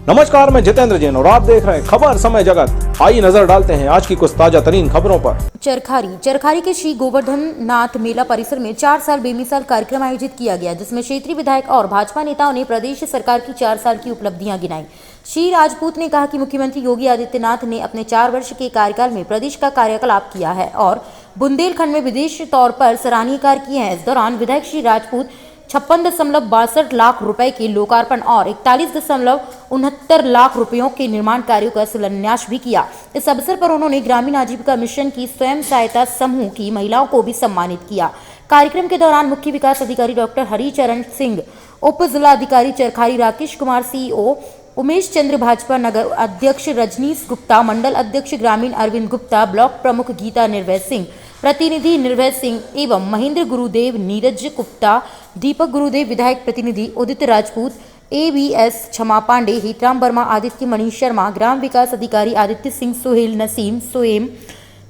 नमस्कार, मैं जितेंद्र जैन और आप देख रहे हैं खबर समय जगत। आइए नजर डालते हैं आज की कुछ ताजा तरीन खबरों पर। चरखारी के श्री गोवर्धन नाथ मेला परिसर में 4 साल बेमिसाल कार्यक्रम आयोजित किया गया, जिसमें क्षेत्रीय विधायक और भाजपा नेताओं ने प्रदेश सरकार की 4 साल की उपलब्धियां गिनाई। श्री राजपूत ने कहा कि मुख्यमंत्री योगी आदित्यनाथ ने अपने 4 वर्ष के कार्यकाल में प्रदेश का कार्यकलाप किया है और बुंदेलखंड में विदेश तौर पर सराहनीय कार्य किए हैं। इस दौरान विधायक श्री राजपूत 56.62 लाख रुपए के लोकार्पण और 41.69 लाख रुपयों के निर्माण कार्यों का शिलान्यास भी किया। इस अवसर पर उन्होंने ग्रामीण आजीविका मिशन की स्वयं सहायता समूह की महिलाओं को भी सम्मानित किया। कार्यक्रम के दौरान मुख्य विकास अधिकारी डॉक्टर हरिचरण सिंह, उप जिलाधिकारी चरखारी राकेश कुमार, सीईओ उमेश चंद्र, भाजपा नगर अध्यक्ष रजनीश गुप्ता, मंडल अध्यक्ष ग्रामीण अरविंद गुप्ता, ब्लॉक प्रमुख गीता निर्भय सिंह, प्रतिनिधि निर्भय सिंह एवं महेंद्र गुरुदेव, नीरज गुप्ता, दीपक गुरुदेव, विधायक प्रतिनिधि उदित राजपूत, एबीएस क्षमा पांडे, हितराम वर्मा, आदित्य मणि शर्मा, ग्राम विकास अधिकारी आदित्य सिंह, सोहेल नसीम,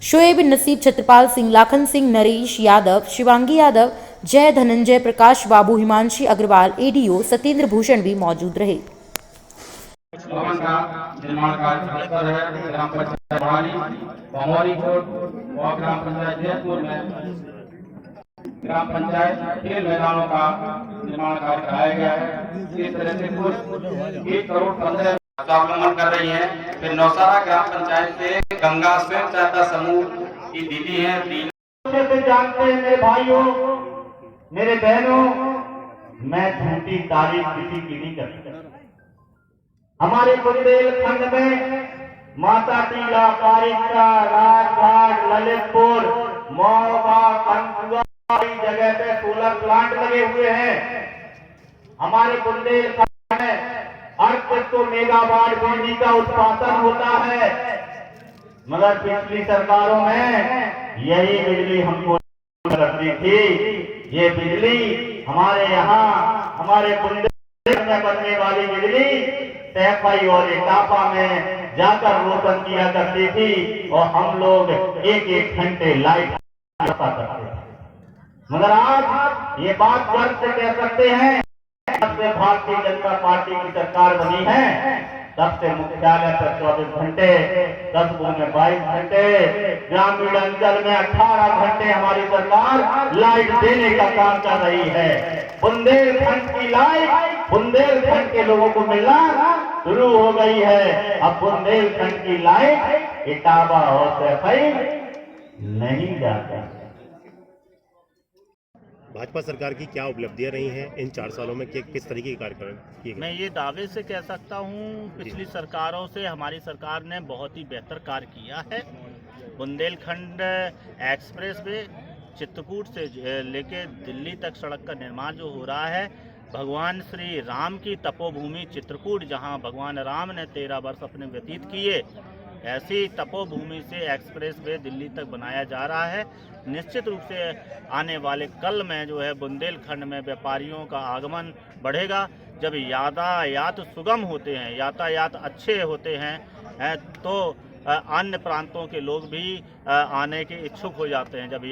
शोएब नसीब, छत्रपाल सिंह, लाखन सिंह, नरेश यादव, शिवांगी यादव, जय धनंजय, प्रकाश बाबू, हिमांशी अग्रवाल, एडीओ सत्येंद्र भूषण भी मौजूद रहे। भवन का निर्माण कार्य तत्पर है। ग्राम पंचायत बहाली, बमौरी कोट और ग्राम पंचायत जयपुर में ग्राम पंचायत खेल मैदानों का निर्माण कार्य कराया गया है। इस तरह से कुल 1 करोड़ 15 का अवलंबन कर रही है। फिर नौसारा ग्राम पंचायत से गंगा स्वयं सहायता समूह की दीदी है। से जानते हैं मेरे भाइयों, मेरे बहनों, मैं झूठी तारीफ किसी की नहीं करता। हमारे बुंदेलखंड में माता टीला, पारिका, राजघाट, ललितपुर, मौबा, कंकुआ जगह पे सोलर प्लांट लगे हुए हैं। हमारे बुंदेलखंड में 38 मेगावाट बिजली का उत्पादन होता है, मगर पिछली सरकारों में यही बिजली हमको करती थी। ये बिजली हमारे यहाँ हमारे बुंदेलखंड में बनने वाली बिजली सैफई और इटापा में जाकर रोशन किया करती थी और हम लोग 1-1 घंटे लाइट करते थे। मगर आज ये बात गर्व से कह सकते हैं, जब से भारतीय जनता पार्टी की सरकार बनी है तब से मुख्यालय पर 24 घंटे, कस्बों में 22 घंटे, ग्रामीण अंचल में 18 घंटे हमारी सरकार लाइट देने का काम कर रही है। बुंदेलखंड की लाइट बुंदेलखंड के लोगों को मिलना शुरू हो गई है। अब बुंदेलखंड की लाइट इटावा और सैफई नहीं जाती। भाजपा सरकार की क्या उपलब्धियां रही हैं इन 4 सालों में, किस तरीके के कार्यक्रम किए गए? मैं ये दावे से कह सकता हूँ, पिछली सरकारों से हमारी सरकार ने बहुत ही बेहतर कार्य किया है। बुंदेलखंड एक्सप्रेस वे चित्रकूट से लेके दिल्ली तक सड़क का निर्माण जो हो रहा है, भगवान श्री राम की तपोभूमि चित्रकूट, जहाँ भगवान राम ने 13 वर्ष अपने व्यतीत किए, ऐसी तपोभूमि से एक्सप्रेस वे दिल्ली तक बनाया जा रहा है। निश्चित रूप से आने वाले कल में जो है बुंदेलखंड में व्यापारियों का आगमन बढ़ेगा। जब यातायात सुगम होते हैं, यातायात अच्छे होते हैं तो अन्य प्रांतों के लोग भी आने के इच्छुक हो जाते हैं। जब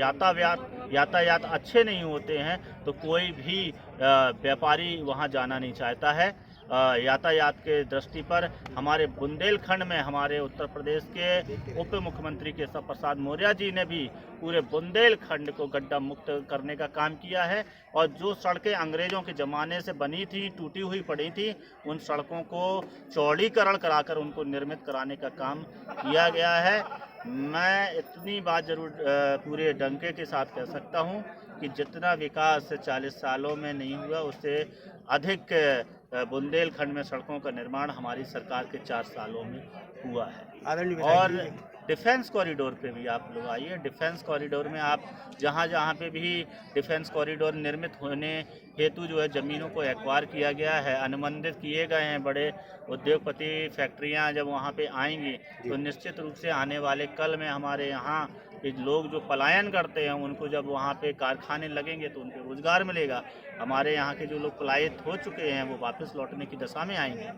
यातायात अच्छे नहीं होते हैं तो कोई भी व्यापारी वहां जाना नहीं चाहता है। यातायात के दृष्टि पर हमारे बुंदेलखंड में हमारे उत्तर प्रदेश के उप मुख्यमंत्री केशव प्रसाद मौर्य जी ने भी पूरे बुंदेलखंड को गड्ढा मुक्त करने का काम किया है और जो सड़कें अंग्रेजों के ज़माने से बनी थी, टूटी हुई पड़ी थी, उन सड़कों को चौड़ीकरण कराकर उनको निर्मित कराने का काम किया गया है। मैं इतनी बात जरूर पूरे डंके के साथ कह सकता हूँ कि जितना विकास 40 सालों में नहीं हुआ, उससे अधिक बुंदेलखंड में सड़कों का निर्माण हमारी सरकार के 4 सालों में हुआ है। और डिफेंस कॉरिडोर पे भी आप लोग आइए। डिफेंस कॉरिडोर में आप जहाँ पे भी डिफेंस कॉरिडोर निर्मित होने हेतु जो है ज़मीनों को एक्वायर किया गया है, अनुबंधित किए गए हैं। बड़े उद्योगपति फैक्ट्रियाँ जब वहाँ पे आएंगी तो निश्चित रूप से आने वाले कल में हमारे यहाँ लोग जो पलायन करते हैं उनको जब वहाँ पे कारखाने लगेंगे तो उनको रोजगार मिलेगा। हमारे यहाँ के जो लोग पलायित हो चुके हैं वो वापस लौटने की दशा में आएंगे।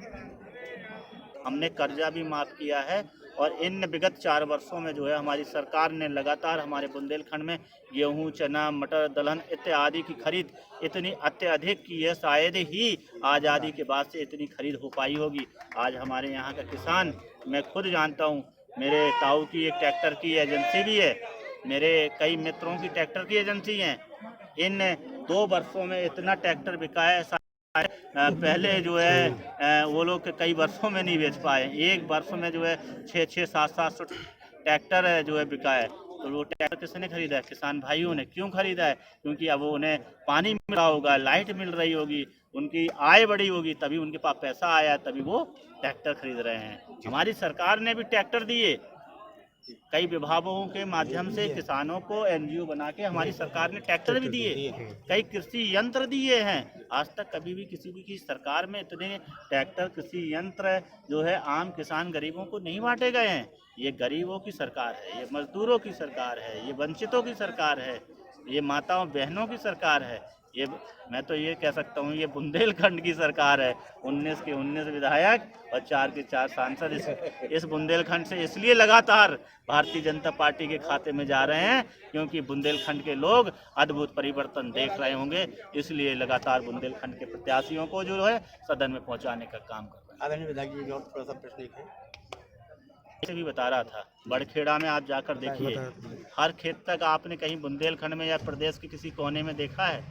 हमने कर्जा भी माफ़ किया है और इन विगत 4 वर्षों में जो है हमारी सरकार ने लगातार हमारे बुंदेलखंड में गेहूं, चना, मटर, दलहन इत्यादि की खरीद इतनी अत्यधिक की है, शायद ही आज़ादी के बाद से इतनी खरीद हो पाई होगी। आज हमारे यहाँ का किसान, मैं खुद जानता हूँ, मेरे ताऊ की एक ट्रैक्टर की एजेंसी भी है, मेरे कई मित्रों की ट्रैक्टर की एजेंसी हैं। इन 2 वर्षों में इतना ट्रैक्टर बिका है, पहले जो है वो लोग कई वर्षों में नहीं बेच पाए। एक वर्ष में जो है 600, 700 ट्रैक्टर जो है बिका है। तो वो ट्रैक्टर किसने खरीदा है? किसान भाइयों ने। क्यों खरीदा है? क्योंकि अब उन्हें पानी मिल रहा होगा, लाइट मिल रही होगी, उनकी आय बढ़ी होगी, तभी उनके पास पैसा आया, तभी वो ट्रैक्टर खरीद रहे हैं। हमारी सरकार ने भी ट्रैक्टर दिए, कई विभागों के माध्यम से किसानों को एनजीओ बना के हमारी सरकार ने ट्रैक्टर भी दिए, कई कृषि यंत्र दिए हैं। आज तक कभी भी किसी भी की सरकार में इतने ट्रैक्टर, कृषि यंत्र जो है आम किसान गरीबों को नहीं बांटे गए हैं। ये गरीबों की सरकार है, ये मजदूरों की सरकार है, ये वंचितों की सरकार है, ये माताओं बहनों की सरकार है। ये मैं तो ये कह सकता हूँ ये बुंदेलखंड की सरकार है। 19 के 19 विधायक और 4 के 4 सांसद इस बुंदेलखंड से इसलिए लगातार भारतीय जनता पार्टी के खाते में जा रहे हैं, क्योंकि बुंदेलखंड के लोग अद्भुत परिवर्तन देख रहे होंगे, इसलिए लगातार बुंदेलखंड के प्रत्याशियों को जो है सदन में पहुंचाने का काम कर रहे हैं। आदरणीय विधायक जी, और थोड़ा सा प्रश्न है, से भी बता रहा था, बड़खेड़ा में आप जाकर देखिए, हर खेत तक आपने कहीं बुंदेलखंड में या प्रदेश के किसी कोने में देखा है?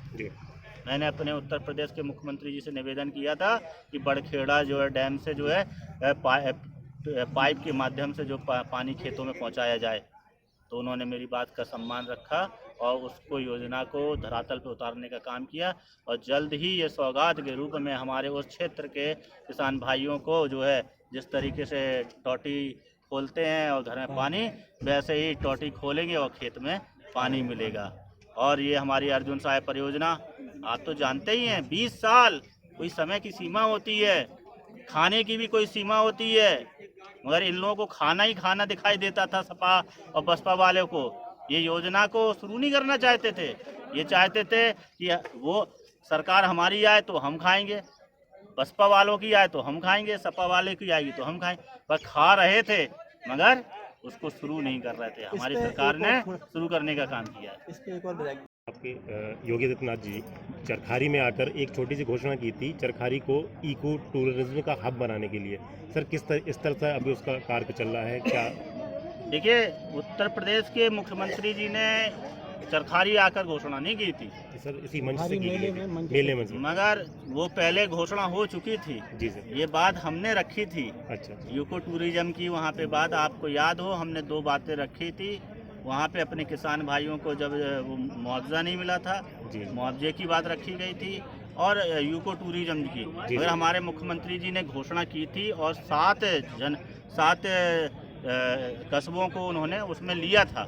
मैंने अपने उत्तर प्रदेश के मुख्यमंत्री जी से निवेदन किया था कि बड़खेड़ा जो है डैम से जो है पाइप के माध्यम से जो पानी खेतों में पहुंचाया जाए। तो उन्होंने मेरी बात का सम्मान रखा और उसको योजना को धरातल पर उतारने का काम किया, और जल्द ही ये सौगात के रूप में हमारे उस क्षेत्र के किसान भाइयों को जो है जिस तरीके से टोटी खोलते हैं और घर में पानी, वैसे ही टोटी खोलेंगे और खेत में पानी मिलेगा। और ये हमारी अर्जुन सहायक परियोजना आप तो जानते ही हैं, 20 साल कोई समय की सीमा होती है, खाने की भी कोई सीमा होती है, मगर इन लोगों को खाना ही खाना दिखाई देता था सपा और बसपा वाले को। ये योजना को शुरू नहीं करना चाहते थे, ये चाहते थे कि वो सरकार हमारी आए तो हम खाएंगे, बसपा वालों की आए तो हम खाएंगे, सपा वाले की आएगी तो हम खाएंगे, पर खा रहे थे मगर उसको शुरू नहीं कर रहे थे। हमारी सरकार ने शुरू करने का काम किया है। इस पे एक और विधायक आपके योगी आदित्यनाथ जी चरखारी में आकर एक छोटी सी घोषणा की थी, चरखारी को इको टूरिज्म का हब बनाने के लिए। सर इस तरह से अभी उसका कार्य चल रहा है क्या? देखिए, उत्तर प्रदेश के मुख्यमंत्री जी ने चरखारी आकर घोषणा नहीं की थी सर, इसी मंच से की गई थी, मेले में, मगर वो पहले घोषणा हो चुकी थी। जी सर, ये बात हमने रखी थी। अच्छा, यूको टूरिज्म की वहाँ पे बात आपको याद हो, हमने 2 बातें रखी थी वहाँ पे। अपने किसान भाइयों को जब मुआवजा नहीं मिला था, मुआवजे की बात रखी गई थी, और यूको टूरिज्म की अगर हमारे मुख्यमंत्री जी ने घोषणा की थी, और 7 कस्बों को उन्होंने उसमें लिया था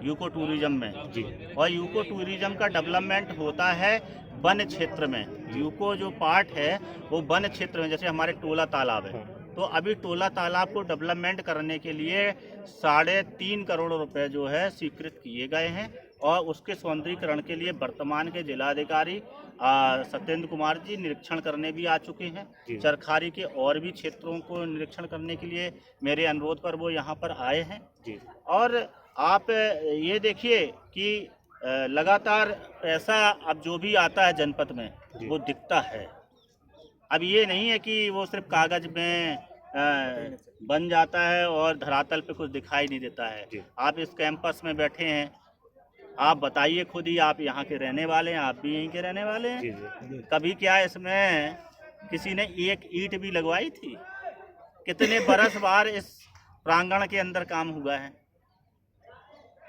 यूको टूरिज्म में जी। और यूको टूरिज्म का डेवलपमेंट होता है वन क्षेत्र में। यूको जो पार्ट है वो वन क्षेत्र में, जैसे हमारे टोला तालाब है, तो अभी टोला तालाब को डेवलपमेंट करने के लिए 3.5 करोड़ रुपए जो है स्वीकृत किए गए हैं, और उसके सौंदर्यीकरण के लिए वर्तमान के जिलाधिकारी सत्येंद्र कुमार जी निरीक्षण करने भी आ चुके हैं। चरखारी के और भी क्षेत्रों को निरीक्षण करने के लिए मेरे अनुरोध पर वो यहाँ पर आए हैं जी। और आप ये देखिए कि लगातार पैसा अब जो भी आता है जनपद में वो दिखता है। अब ये नहीं है कि वो सिर्फ कागज में बन जाता है और धरातल पे कुछ दिखाई नहीं देता है। आप इस कैंपस में बैठे हैं, आप बताइए खुद ही, आप यहाँ के रहने वाले हैं, आप भी यहीं के रहने वाले हैं। कभी क्या इसमें किसी ने एक ईंट भी लगवाई थी? कितने बरस बार इस प्रांगण के अंदर काम हुआ है।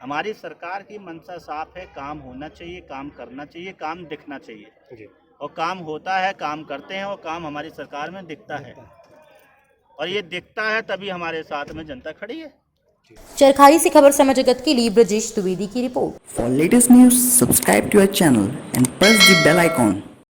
हमारी सरकार की मंशा साफ है, काम होना चाहिए, काम करना चाहिए, काम दिखना चाहिए, और काम होता है, काम करते हैं, और काम हमारी सरकार में दिखता है, और ये दिखता है तभी हमारे साथ में जनता खड़ी है। चरखारी से खबर समय जगत के लिए ब्रजेश द्विवेदी की report. For latest news, subscribe to our channel and press the bell icon.